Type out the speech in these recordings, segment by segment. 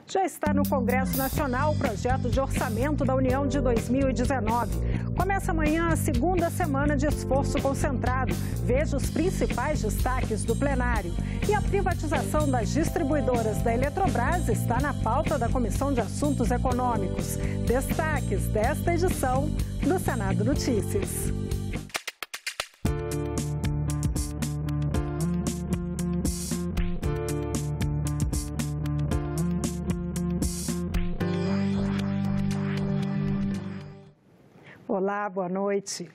Já está no Congresso Nacional o projeto de orçamento da União de 2019. Começa amanhã a segunda semana de esforço concentrado. Veja os principais destaques do plenário. E a privatização das distribuidoras da Eletrobras está na pauta da Comissão de Assuntos Econômicos. Destaques desta edição do Senado Notícias. Olá, boa noite.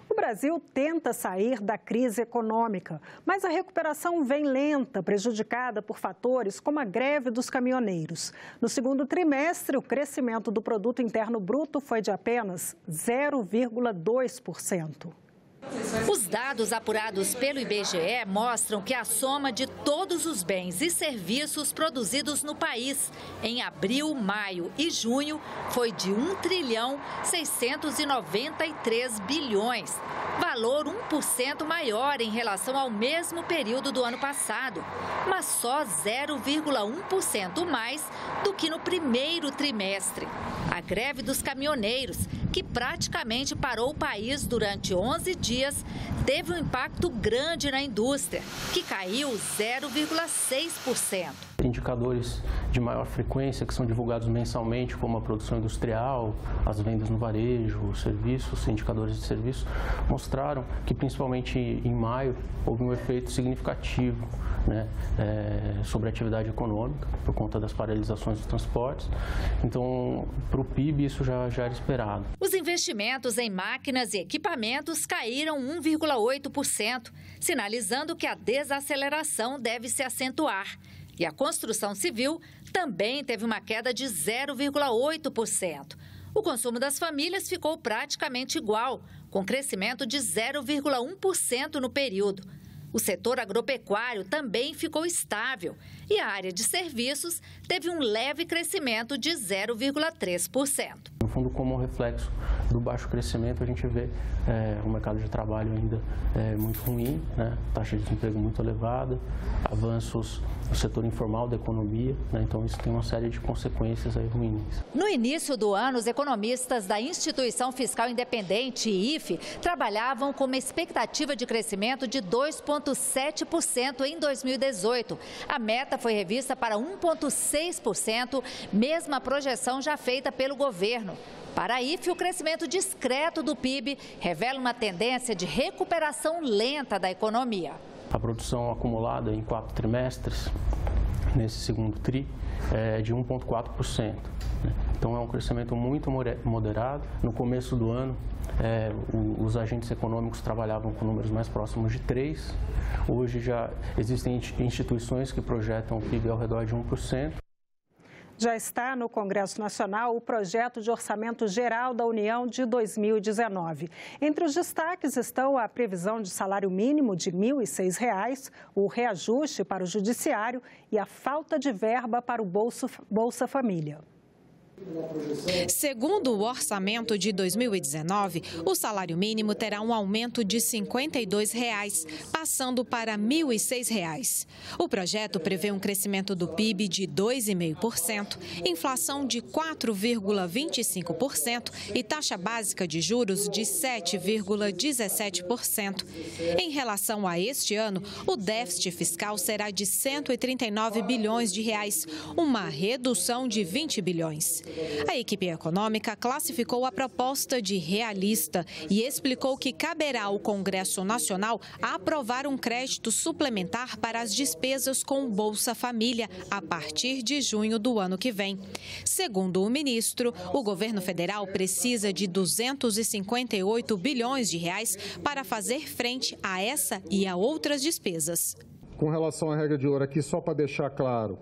O Brasil tenta sair da crise econômica, mas a recuperação vem lenta, prejudicada por fatores como a greve dos caminhoneiros. No segundo trimestre, o crescimento do Produto Interno Bruto foi de apenas 0,2%. Os dados apurados pelo IBGE mostram que a soma de todos os bens e serviços produzidos no país em abril, maio e junho foi de 1,693 bilhões, valor 1% maior em relação ao mesmo período do ano passado, mas só 0,1% mais do que no primeiro trimestre. A greve dos caminhoneiros, que praticamente parou o país durante 11 dias, teve um impacto grande na indústria, que caiu 0,6%. Indicadores de maior frequência que são divulgados mensalmente, como a produção industrial, as vendas no varejo, os serviços, indicadores de serviço, mostraram que principalmente em maio houve um efeito significativo, sobre a atividade econômica, por conta das paralisações dos transportes. Então, para o PIB, isso já era esperado. Os investimentos em máquinas e equipamentos caíram 1,8%, sinalizando que a desaceleração deve se acentuar. E a construção civil também teve uma queda de 0,8%. O consumo das famílias ficou praticamente igual, com crescimento de 0,1% no período. O setor agropecuário também ficou estável e a área de serviços teve um leve crescimento de 0,3%. No fundo, como reflexo do baixo crescimento, a gente vê o mercado de trabalho ainda muito ruim, taxa de desemprego muito elevada, avanços no setor informal da economia, então isso tem uma série de consequências aí ruins. No início do ano, os economistas da Instituição Fiscal Independente, IFE, trabalhavam com uma expectativa de crescimento de 2,7% em 2018. A meta foi revista para 1,6%, mesma projeção já feita pelo governo. Para a IFE, o crescimento discreto do PIB revela uma tendência de recuperação lenta da economia. A produção acumulada em 4 trimestres, nesse segundo TRI, é de 1,4%. Então, é um crescimento muito moderado. No começo do ano, os agentes econômicos trabalhavam com números mais próximos de 3%. Hoje já existem instituições que projetam o PIB ao redor de 1%. Já está no Congresso Nacional o projeto de orçamento geral da União de 2019. Entre os destaques estão a previsão de salário mínimo de R$ 1.006, o reajuste para o judiciário e a falta de verba para o Bolsa Família. Segundo o orçamento de 2019, o salário mínimo terá um aumento de R$ 52, passando para R$ 1.006. O projeto prevê um crescimento do PIB de 2,5%, inflação de 4,25% e taxa básica de juros de 7,17%. Em relação a este ano, o déficit fiscal será de R$ 139 bilhões, uma redução de 20 bilhões. A equipe econômica classificou a proposta de realista e explicou que caberá ao Congresso Nacional aprovar um crédito suplementar para as despesas com o Bolsa Família a partir de junho do ano que vem. Segundo o ministro, o governo federal precisa de 258 bilhões de reais para fazer frente a essa e a outras despesas. Com relação à regra de ouro, aqui só para deixar claro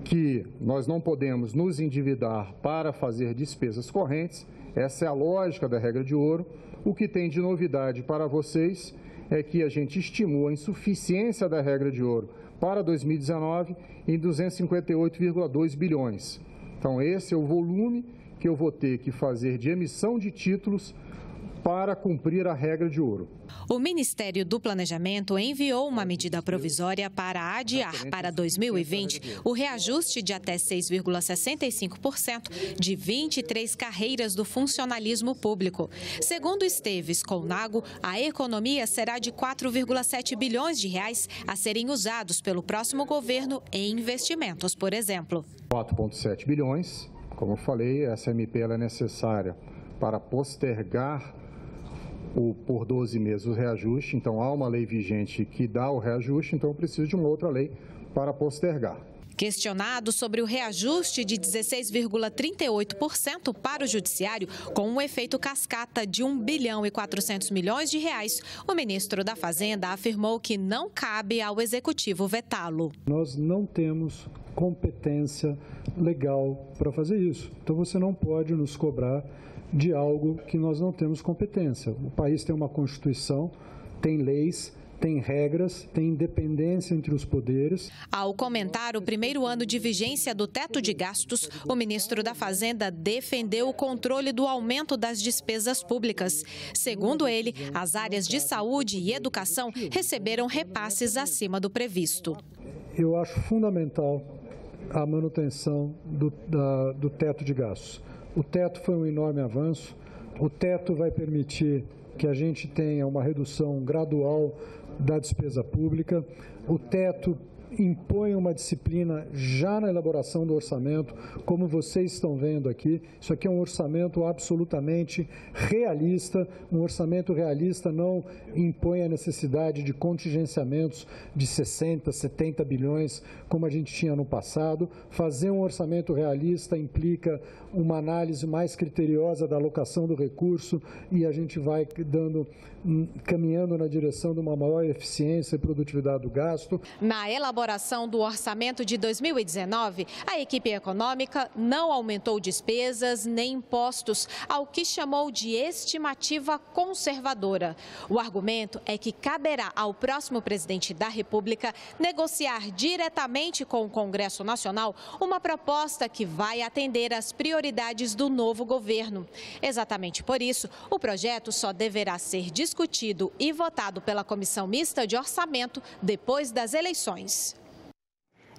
que nós não podemos nos endividar para fazer despesas correntes. Essa é a lógica da regra de ouro. O que tem de novidade para vocês é que a gente estimou a insuficiência da regra de ouro para 2019 em 258,2 bilhões. Então, esse é o volume que eu vou ter que fazer de emissão de títulos para cumprir a regra de ouro. O Ministério do Planejamento enviou uma medida provisória para adiar para 2020 o reajuste de até 6,65% de 23 carreiras do funcionalismo público. Segundo Esteves Colnago, a economia será de 4,7 bilhões de reais a serem usados pelo próximo governo em investimentos, por exemplo. 4,7 bilhões, como eu falei, essa MP ela é necessária para postergar por 12 meses o reajuste. Então, há uma lei vigente que dá o reajuste, então preciso de uma outra lei para postergar. Questionado sobre o reajuste de 16,38% para o judiciário, com um efeito cascata de 1 bilhão e 400 milhões de reais, o ministro da Fazenda afirmou que não cabe ao executivo vetá-lo. Nós não temos competência legal para fazer isso. Então, você não pode nos cobrar de algo que nós não temos competência. O país tem uma Constituição, tem leis, tem regras, tem independência entre os poderes. Ao comentar o primeiro ano de vigência do teto de gastos, o ministro da Fazenda defendeu o controle do aumento das despesas públicas. Segundo ele, as áreas de saúde e educação receberam repasses acima do previsto. Eu acho fundamental a manutenção do teto de gastos. O teto foi um enorme avanço. O teto vai permitir que a gente tenha uma redução gradual da despesa pública. O teto impõe uma disciplina já na elaboração do orçamento, como vocês estão vendo aqui. Isso aqui é um orçamento absolutamente realista. Um orçamento realista não impõe a necessidade de contingenciamentos de 60, 70 bilhões, como a gente tinha no passado. Fazer um orçamento realista implica uma análise mais criteriosa da alocação do recurso e a gente vai caminhando na direção de uma maior eficiência e produtividade do gasto. Na elaboração do orçamento de 2019, a equipe econômica não aumentou despesas nem impostos, ao que chamou de estimativa conservadora. O argumento é que caberá ao próximo presidente da República negociar diretamente com o Congresso Nacional uma proposta que vai atender às prioridades do novo governo. Exatamente por isso, o projeto só deverá ser discutido e votado pela Comissão Mista de Orçamento depois das eleições.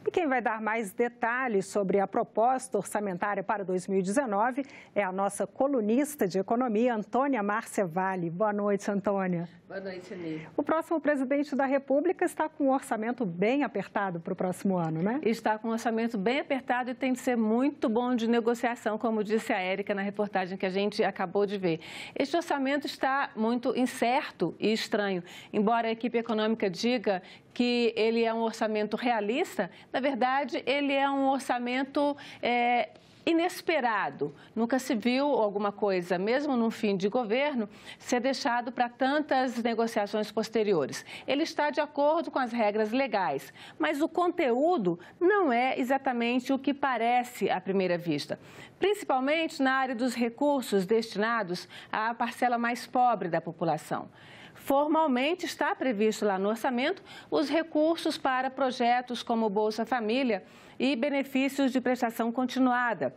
E quem vai dar mais detalhes sobre a proposta orçamentária para 2019 é a nossa colunista de economia, Antônia Márcia Vale. Boa noite, Antônia. Boa noite, Anir. O próximo presidente da República está com um orçamento bem apertado para o próximo ano, né? Está com um orçamento bem apertado e tem de ser muito bom de negociação, como disse a Érica na reportagem que a gente acabou de ver. Este orçamento está muito incerto e estranho. Embora a equipe econômica diga que ele é um orçamento realista, na verdade, ele é um orçamento inesperado. Nunca se viu alguma coisa, mesmo num fim de governo, ser deixado para tantas negociações posteriores. Ele está de acordo com as regras legais, mas o conteúdo não é exatamente o que parece à primeira vista, principalmente na área dos recursos destinados à parcela mais pobre da população. Formalmente está previsto lá no orçamento os recursos para projetos como Bolsa Família e benefícios de prestação continuada.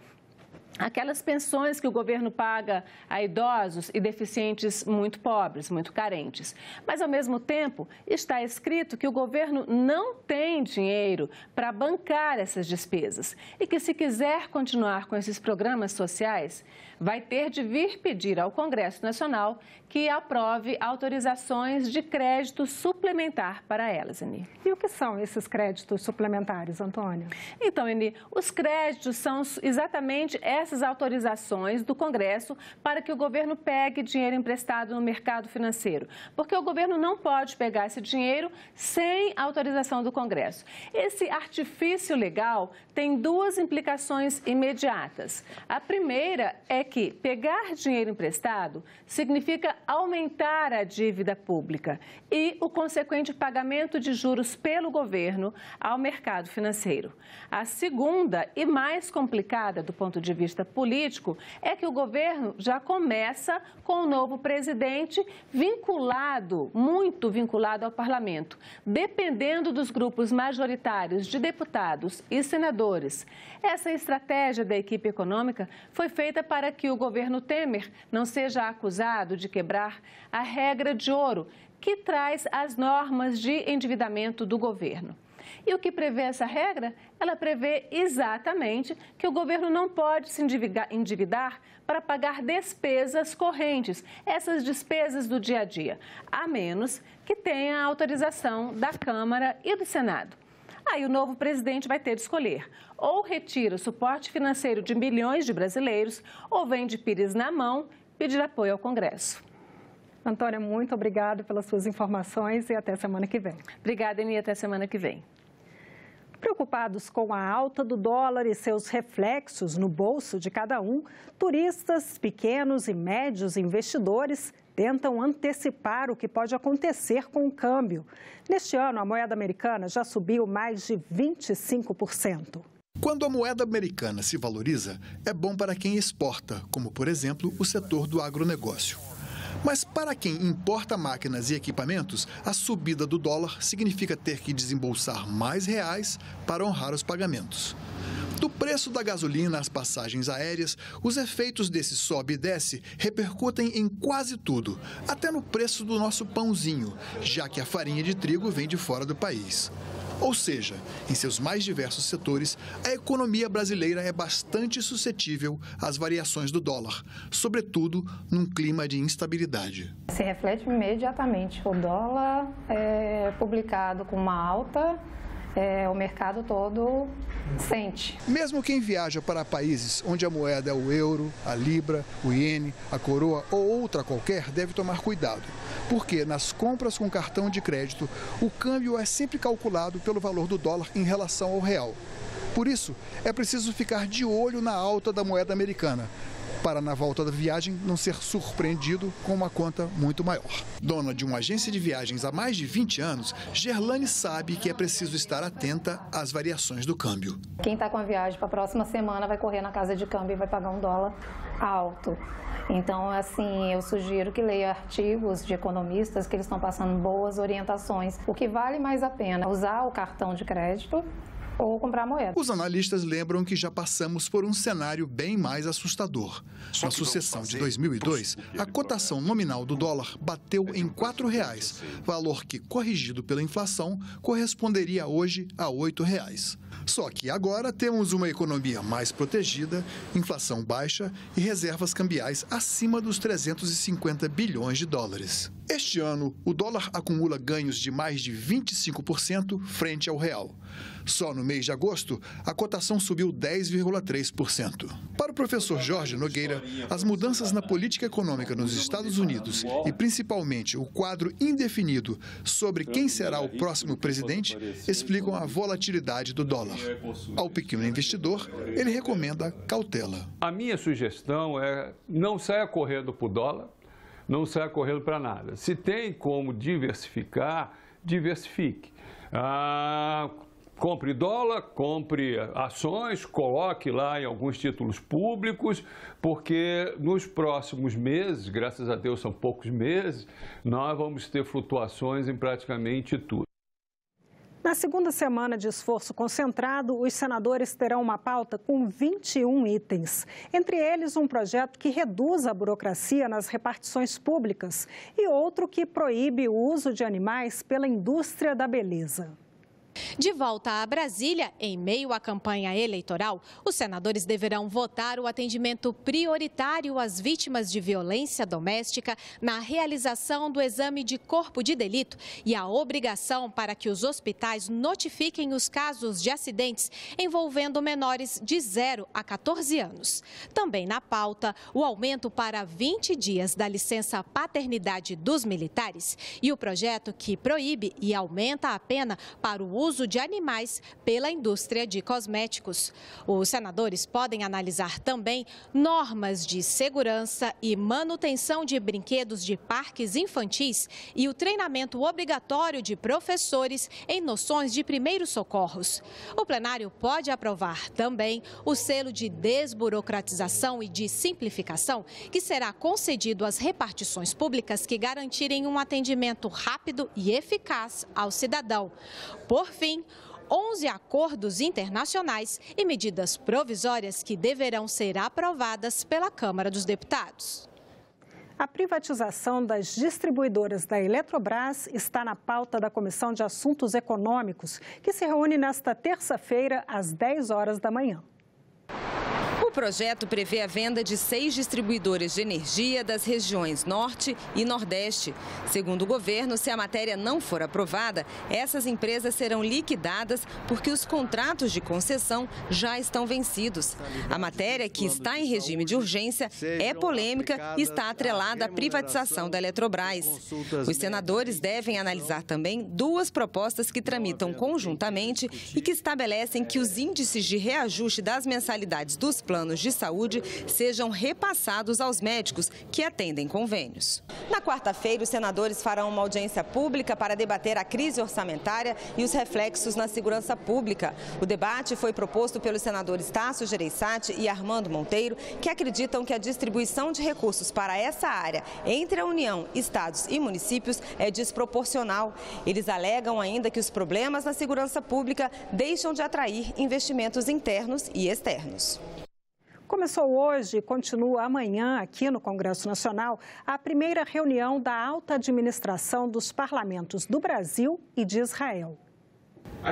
Aquelas pensões que o governo paga a idosos e deficientes muito pobres, muito carentes. Mas, ao mesmo tempo, está escrito que o governo não tem dinheiro para bancar essas despesas e que, se quiser continuar com esses programas sociais, vai ter de vir pedir ao Congresso Nacional que aprove autorizações de crédito suplementar para elas, Eni. E o que são esses créditos suplementares, Antônia? Então, Eni, os créditos são exatamente essas autorizações do Congresso para que o governo pegue dinheiro emprestado no mercado financeiro, porque o governo não pode pegar esse dinheiro sem autorização do Congresso. Esse artifício legal tem duas implicações imediatas. A primeira é que pegar dinheiro emprestado significa aumentar a dívida pública e o consequente pagamento de juros pelo governo ao mercado financeiro. A segunda e mais complicada do ponto de vista vista político, é que o governo já começa com o novo presidente muito vinculado ao parlamento, dependendo dos grupos majoritários de deputados e senadores. Essa estratégia da equipe econômica foi feita para que o governo Temer não seja acusado de quebrar a regra de ouro, que traz as normas de endividamento do governo. E o que prevê essa regra? Ela prevê exatamente que o governo não pode se endividar para pagar despesas correntes, essas despesas do dia a dia, a menos que tenha a autorização da Câmara e do Senado. Aí o novo presidente vai ter de escolher: ou retira o suporte financeiro de milhões de brasileiros, ou vem de pires na mão pedir apoio ao Congresso. Antônia, muito obrigada pelas suas informações e até semana que vem. Obrigada, Eni, até semana que vem. Preocupados com a alta do dólar e seus reflexos no bolso de cada um, turistas, pequenos e médios investidores tentam antecipar o que pode acontecer com o câmbio. Neste ano, a moeda americana já subiu mais de 25%. Quando a moeda americana se valoriza, é bom para quem exporta, como, por exemplo, o setor do agronegócio. Mas para quem importa máquinas e equipamentos, a subida do dólar significa ter que desembolsar mais reais para honrar os pagamentos. Do preço da gasolina às passagens aéreas, os efeitos desse sobe e desce repercutem em quase tudo, até no preço do nosso pãozinho, já que a farinha de trigo vem de fora do país. Ou seja, em seus mais diversos setores, a economia brasileira é bastante suscetível às variações do dólar, sobretudo num clima de instabilidade. Se reflete imediatamente. O dólar é publicado com uma alta, o mercado todo sente. Mesmo quem viaja para países onde a moeda é o euro, a libra, o iene, a coroa ou outra qualquer, deve tomar cuidado, porque nas compras com cartão de crédito, o câmbio é sempre calculado pelo valor do dólar em relação ao real. Por isso, é preciso ficar de olho na alta da moeda americana, para na volta da viagem não ser surpreendido com uma conta muito maior. Dona de uma agência de viagens há mais de 20 anos, Gerlane sabe que é preciso estar atenta às variações do câmbio. Quem está com a viagem para a próxima semana vai correr na casa de câmbio e vai pagar um dólar alto. Então, assim, eu sugiro que leia artigos de economistas que eles estão passando boas orientações. O que vale mais a pena usar o cartão de crédito ou comprar moeda. Os analistas lembram que já passamos por um cenário bem mais assustador. Na sucessão de 2002, a cotação nominal do dólar bateu em R$ 4,00, valor que, corrigido pela inflação, corresponderia hoje a R$ 8,00. Só que agora temos uma economia mais protegida, inflação baixa e reservas cambiais acima dos 350 bilhões de dólares. Este ano, o dólar acumula ganhos de mais de 25% frente ao real. Só no mês de agosto, a cotação subiu 10,3%. Para o professor Jorge Nogueira, as mudanças na política econômica nos Estados Unidos e principalmente o quadro indefinido sobre quem será o próximo presidente explicam a volatilidade do dólar. Ao pequeno investidor, ele recomenda cautela. A minha sugestão é não saia correndo para o dólar, não saia correndo para nada. Se tem como diversificar, diversifique. Compre dólar, compre ações, coloque lá em alguns títulos públicos, porque nos próximos meses, graças a Deus são poucos meses, nós vamos ter flutuações em praticamente tudo. Na segunda semana de esforço concentrado, os senadores terão uma pauta com 21 itens. Entre eles, um projeto que reduz a burocracia nas repartições públicas e outro que proíbe o uso de animais pela indústria da beleza. De volta a Brasília, em meio à campanha eleitoral, os senadores deverão votar o atendimento prioritário às vítimas de violência doméstica na realização do exame de corpo de delito e a obrigação para que os hospitais notifiquem os casos de acidentes envolvendo menores de 0 a 14 anos. Também na pauta, o aumento para 20 dias da licença paternidade dos militares e o projeto que proíbe e aumenta a pena para o uso uso de animais pela indústria de cosméticos. Os senadores podem analisar também normas de segurança e manutenção de brinquedos de parques infantis e o treinamento obrigatório de professores em noções de primeiros socorros. O plenário pode aprovar também o selo de desburocratização e de simplificação, que será concedido às repartições públicas que garantirem um atendimento rápido e eficaz ao cidadão. Por fim, 11 acordos internacionais e medidas provisórias que deverão ser aprovadas pela Câmara dos Deputados. A privatização das distribuidoras da Eletrobras está na pauta da Comissão de Assuntos Econômicos, que se reúne nesta terça-feira, às 10 horas da manhã. O projeto prevê a venda de 6 distribuidoras de energia das regiões Norte e Nordeste. Segundo o governo, se a matéria não for aprovada, essas empresas serão liquidadas porque os contratos de concessão já estão vencidos. A matéria, que está em regime de urgência, é polêmica e está atrelada à privatização da Eletrobras. Os senadores devem analisar também 2 propostas que tramitam conjuntamente e que estabelecem que os índices de reajuste das mensalidades dos planos de saúde sejam repassados aos médicos que atendem convênios. Na quarta-feira, os senadores farão uma audiência pública para debater a crise orçamentária e os reflexos na segurança pública. O debate foi proposto pelos senadores Tasso Gereissati e Armando Monteiro, que acreditam que a distribuição de recursos para essa área entre a União, estados e municípios é desproporcional. Eles alegam ainda que os problemas na segurança pública deixam de atrair investimentos internos e externos. Começou hoje e continua amanhã aqui no Congresso Nacional a primeira reunião da alta administração dos parlamentos do Brasil e de Israel.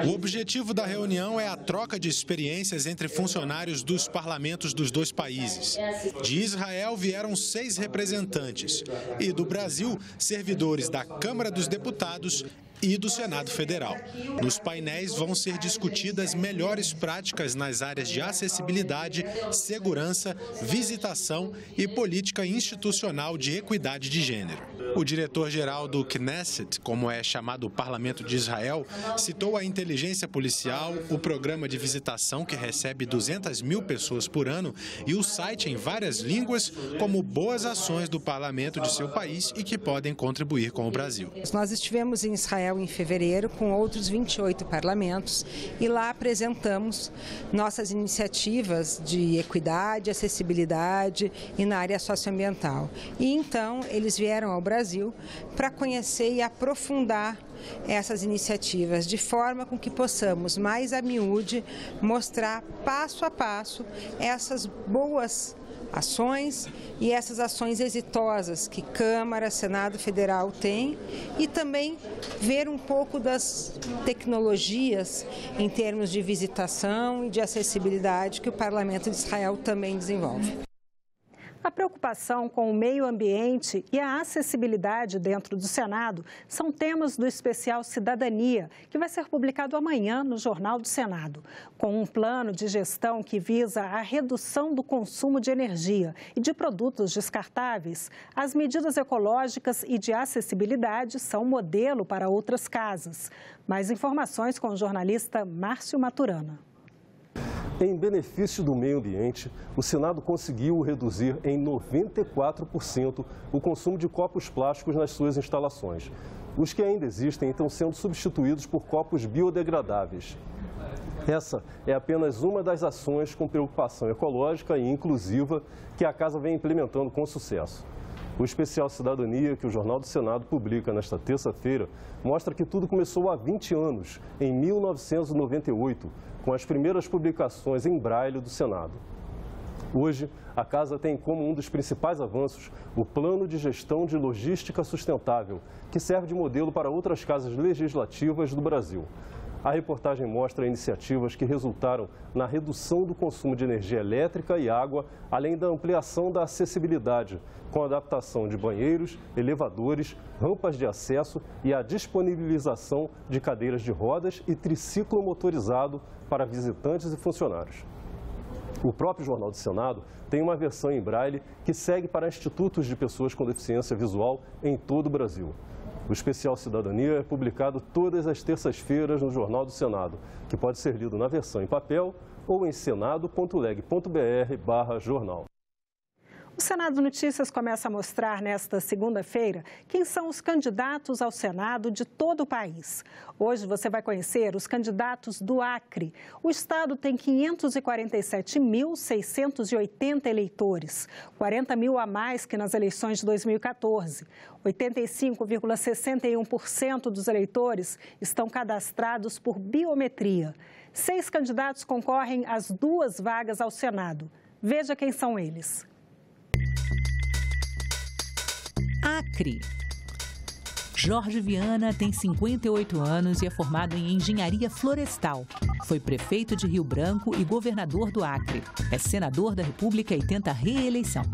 O objetivo da reunião é a troca de experiências entre funcionários dos parlamentos dos 2 países. De Israel vieram 6 representantes e do Brasil, servidores da Câmara dos Deputados e do Senado Federal. Nos painéis vão ser discutidas melhores práticas nas áreas de acessibilidade, segurança, visitação e política institucional de equidade de gênero. O diretor-geral do Knesset, como é chamado o Parlamento de Israel, citou a inteligência policial, o programa de visitação que recebe 200 mil pessoas por ano e o site em várias línguas como boas ações do parlamento de seu país e que podem contribuir com o Brasil. Nós estivemos em Israel em fevereiro com outros 28 parlamentos e lá apresentamos nossas iniciativas de equidade, acessibilidade e na área socioambiental. E então eles vieram ao Brasil para conhecer e aprofundar essas iniciativas, de forma com que possamos mais a miúde mostrar passo a passo essas boas ações e essas ações exitosas que Câmara, Senado Federal têm e também ver um pouco das tecnologias em termos de visitação e de acessibilidade que o Parlamento de Israel também desenvolve. A preocupação com o meio ambiente e a acessibilidade dentro do Senado são temas do especial Cidadania, que vai ser publicado amanhã no Jornal do Senado. Com um plano de gestão que visa a redução do consumo de energia e de produtos descartáveis, as medidas ecológicas e de acessibilidade são modelo para outras casas. Mais informações com o jornalista Márcio Maturana. Em benefício do meio ambiente, o Senado conseguiu reduzir em 94% o consumo de copos plásticos nas suas instalações. Os que ainda existem estão sendo substituídos por copos biodegradáveis. Essa é apenas uma das ações com preocupação ecológica e inclusiva que a Casa vem implementando com sucesso. O especial Cidadania, que o Jornal do Senado publica nesta terça-feira, mostra que tudo começou há 20 anos, em 1998, com as primeiras publicações em braille do Senado. Hoje, a Casa tem como um dos principais avanços o Plano de Gestão de Logística Sustentável, que serve de modelo para outras casas legislativas do Brasil. A reportagem mostra iniciativas que resultaram na redução do consumo de energia elétrica e água, além da ampliação da acessibilidade, com a adaptação de banheiros, elevadores, rampas de acesso e a disponibilização de cadeiras de rodas e triciclo motorizado para visitantes e funcionários. O próprio Jornal do Senado tem uma versão em braille que segue para institutos de pessoas com deficiência visual em todo o Brasil. O especial Cidadania é publicado todas as terças-feiras no Jornal do Senado, que pode ser lido na versão em papel ou em senado.leg.br/jornal. O Senado Notícias começa a mostrar nesta segunda-feira quem são os candidatos ao Senado de todo o país. Hoje você vai conhecer os candidatos do Acre. O estado tem 547.680 eleitores, 40 mil a mais que nas eleições de 2014. 85,61% dos eleitores estão cadastrados por biometria. 6 candidatos concorrem às 2 vagas ao Senado. Veja quem são eles. Acre. Jorge Viana tem 58 anos e é formado em engenharia florestal. Foi prefeito de Rio Branco e governador do Acre. É senador da República e tenta reeleição.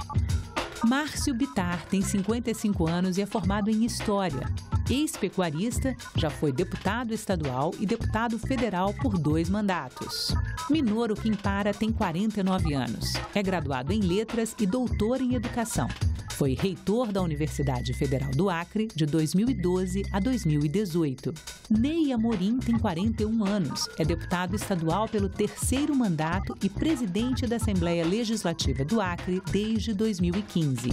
Márcio Bittar tem 55 anos e é formado em História. Ex-pecuarista, já foi deputado estadual e deputado federal por 2 mandatos. Minoro Quimpara tem 49 anos. É graduado em Letras e doutor em Educação. Foi reitor da Universidade Federal do Acre de 2012 a 2018. Ney Amorim tem 41 anos. É deputado estadual pelo 3º mandato e presidente da Assembleia Legislativa do Acre desde 2015.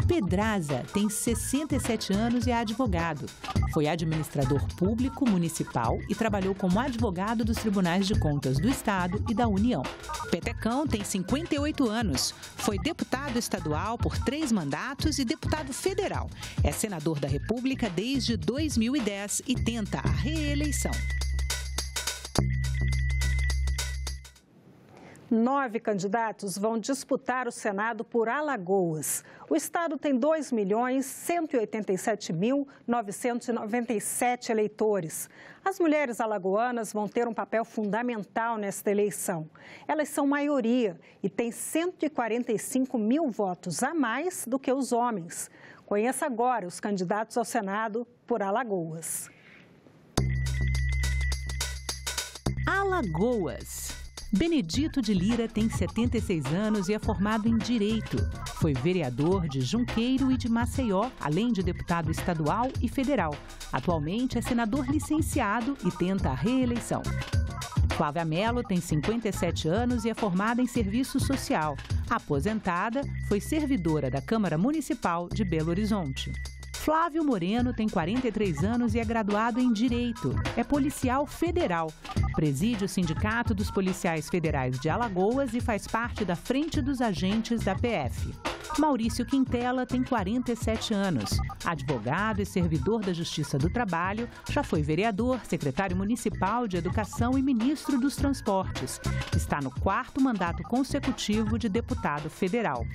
Pedraza tem 67 anos e é advogado. Foi administrador público municipal e trabalhou como advogado dos Tribunais de Contas do Estado e da União. Petecão tem 58 anos. Foi deputado estadual por 3 mandatos e deputado federal. É senador da República desde 2010 e tenta a reeleição. 9 candidatos vão disputar o Senado por Alagoas. O estado tem 2.187.997 eleitores. As mulheres alagoanas vão ter um papel fundamental nesta eleição. Elas são maioria e têm 145 mil votos a mais do que os homens. Conheça agora os candidatos ao Senado por Alagoas. Alagoas. Benedito de Lira tem 76 anos e é formado em Direito. Foi vereador de Junqueiro e de Maceió, além de deputado estadual e federal. Atualmente é senador licenciado e tenta a reeleição. Flávia Mello tem 57 anos e é formada em Serviço Social. Aposentada, foi servidora da Câmara Municipal de Belo Horizonte. Flávio Moreno tem 43 anos e é graduado em Direito. É policial federal. Preside o Sindicato dos Policiais Federais de Alagoas e faz parte da Frente dos Agentes da PF. Maurício Quintela tem 47 anos. Advogado e servidor da Justiça do Trabalho, já foi vereador, secretário municipal de Educação e ministro dos Transportes. Está no 4º mandato consecutivo de deputado federal.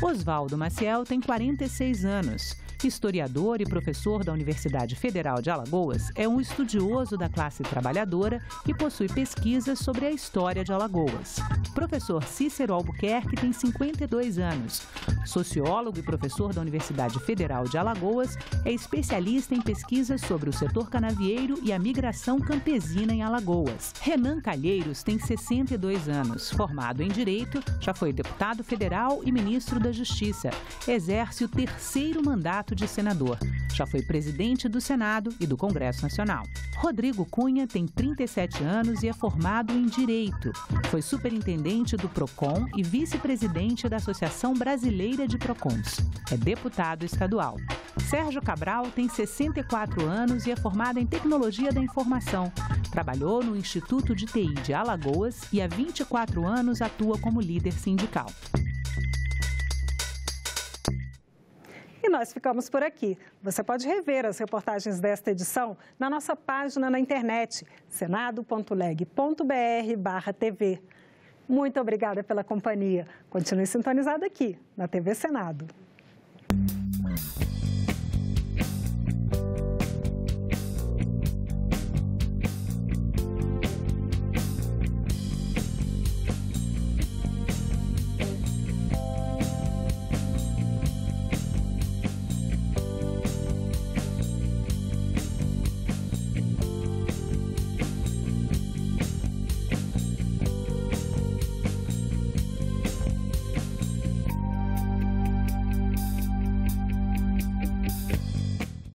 Oswaldo Maciel tem 46 anos. Historiador e professor da Universidade Federal de Alagoas, é um estudioso da classe trabalhadora e possui pesquisas sobre a história de Alagoas. Professor Cícero Albuquerque tem 52 anos. Sociólogo e professor da Universidade Federal de Alagoas, é especialista em pesquisas sobre o setor canavieiro e a migração campesina em Alagoas. Renan Calheiros tem 62 anos. Formado em Direito, já foi deputado federal e ministro da Justiça. Exerce o 3º mandato de senador. Já foi presidente do Senado e do Congresso Nacional. Rodrigo Cunha tem 37 anos e é formado em Direito. Foi superintendente do PROCON e vice-presidente da Associação Brasileira de PROCONs. É deputado estadual. Sérgio Cabral tem 64 anos e é formado em Tecnologia da Informação. Trabalhou no Instituto de TI de Alagoas e há 24 anos atua como líder sindical. E nós ficamos por aqui. Você pode rever as reportagens desta edição na nossa página na internet, senado.leg.br/TV. Muito obrigada pela companhia. Continue sintonizado aqui, na TV Senado.